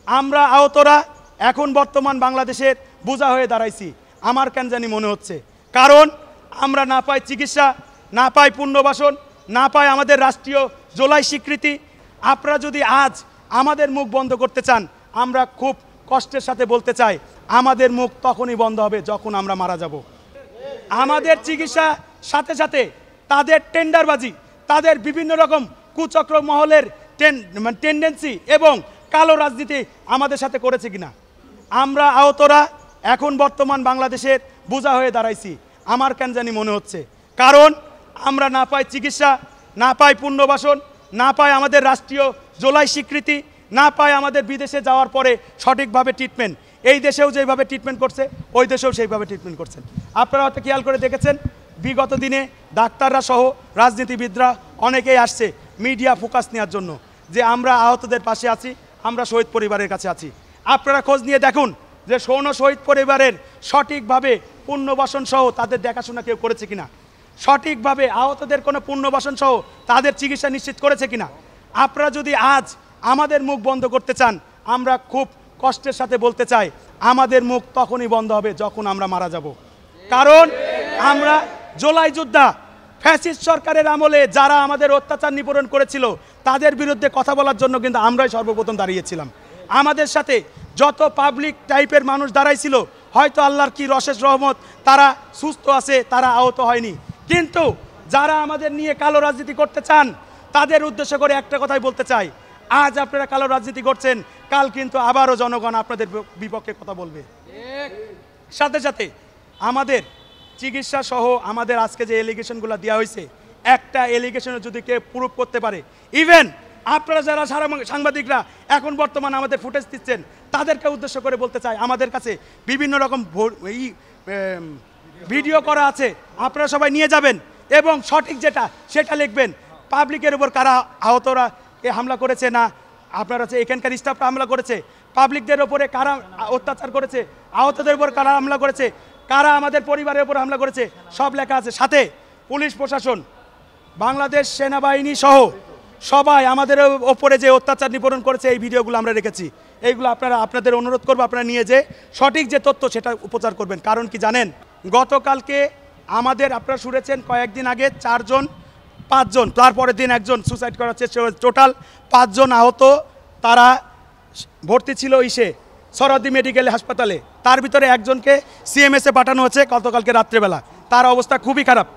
আমরা আহতরা এখন বর্তমান বাংলাদেশের বোঝা হয়ে দাঁড়াইছি আমার কেন জানি মনে হচ্ছে। কারণ আমরা না পাই চিকিৎসা, না পাই পুনর্বাসন, না পাই আমাদের রাষ্ট্রীয় জুলাই স্বীকৃতি। আপনারা যদি আজ আমাদের মুখ বন্ধ করতে চান, আমরা খুব কষ্টের সাথে বলতে চাই আমাদের মুখ তখনই বন্ধ হবে যখন আমরা মারা যাব। আমাদের চিকিৎসা সাথে সাথে তাদের টেন্ডারবাজি, তাদের বিভিন্ন রকম কুচক্র মহলের টেন্ডেন্সি এবং কালো রাজনীতি আমাদের সাথে করেছে কিনা। আমরা আহতরা এখন বর্তমান বাংলাদেশের বোঝা হয়ে দাঁড়াইছি আমার কেন জানি মনে হচ্ছে। কারণ আমরা না পাই চিকিৎসা, না পাই পুনর্বাসন, না পাই আমাদের রাষ্ট্রীয় জুলাই স্বীকৃতি, না পাই আমাদের বিদেশে যাওয়ার পরে সঠিকভাবে ট্রিটমেন্ট। এই দেশেও যেভাবে ট্রিটমেন্ট করছে ওই দেশেও সেইভাবে ট্রিটমেন্ট করছেন। আপনারা হয়তো খেয়াল করে দেখেছেন বিগত দিনে ডাক্তাররা সহ রাজনীতিবিদরা অনেকেই আসছে মিডিয়া ফোকাস নেওয়ার জন্য যে আমরা আহতদের পাশে আছি, আমরা শহীদ পরিবারের কাছে আছি। আপনারা খোঁজ নিয়ে দেখুন যে শহীদ পরিবারের সঠিকভাবে পুনর্বাসন সহ তাদের দেখাশোনা কেউ করেছে কিনা, সঠিকভাবে আহতদের কোনো পুনর্বাসন সহ তাদের চিকিৎসা নিশ্চিত করেছে কিনা। আপনারা যদি আজ আমাদের মুখ বন্ধ করতে চান, আমরা খুব কষ্টের সাথে বলতে চাই আমাদের মুখ তখনই বন্ধ হবে যখন আমরা মারা যাব। কারণ আমরা জুলাই যোদ্ধা ফ্যাসিস্ট সরকারের আমলে যারা আমাদের অত্যাচার নিপীড়ন করেছিল তাদের বিরুদ্ধে কথা বলার জন্য কিন্তু আমরাই সর্বপ্রথম দাঁড়িয়েছিলাম। আমাদের সাথে যত পাবলিক টাইপের মানুষ দাঁড়াইছিল, হয়তো আল্লাহর কি রশেষ রহমত তারা সুস্থ আছে, তারা আহত হয়নি। কিন্তু যারা আমাদের নিয়ে কালো রাজনীতি করতে চান তাদের উদ্দেশ্য করে একটা কথাই বলতে চাই, আজ আপনারা কালো রাজনীতি করছেন, কাল কিন্তু আবারও জনগণ আপনাদের বিপক্ষে কথা বলবে। সাথে সাথে আমাদের চিকিৎসা সহ আমাদের আজকে যে এলিগেশনগুলো দেওয়া হয়েছে, একটা এলিগেশনে যদি কেউ প্রুফ করতে পারে, ইভেন আপনারা যারা সাংবাদিকরা এখন বর্তমান আমাদের ফুটেজ দিচ্ছেন তাদেরকে উদ্দেশ্য করে বলতে চাই আমাদের কাছে বিভিন্ন রকম ভিডিও করা আছে, আপনারা সবাই নিয়ে যাবেন এবং সঠিক যেটা সেটা লিখবেন। পাবলিকের উপর কারা আহতরা হামলা করেছে, না আপনারা এখানকার স্টাফরা হামলা করেছে, পাবলিকদের ওপরে কারা অত্যাচার করেছে, আহতদের উপর কারা হামলা করেছে, কারা আমাদের পরিবারের উপর হামলা করেছে, সব লেখা আছে। সাথে পুলিশ প্রশাসন, বাংলাদেশ সেনাবাহিনী সহ সবাই আমাদের ওপরে যে অত্যাচার নিপীড়ন করেছে এই ভিডিওগুলো আমরা রেখেছি। এইগুলো আপনাদের অনুরোধ করবো আপনারা নিয়ে যে সঠিক যে তথ্য সেটা উপচার করবেন। কারণ কি জানেন, গতকালকে আমাদের আপনারা শুনেছেন কয়েকদিন আগে 4 জন 5 জন, তারপরের দিন একজন সুসাইড করার চেষ্টা, টোটাল 5 জন আহত। তারা ভর্তি ছিল সরদি মেডিকেল হাসপাতালে, তার ভিতরে একজনকে সিএমএসে পাঠানো হয়েছে গতকালকে রাত্রেবেলা, তার অবস্থা খুবই খারাপ।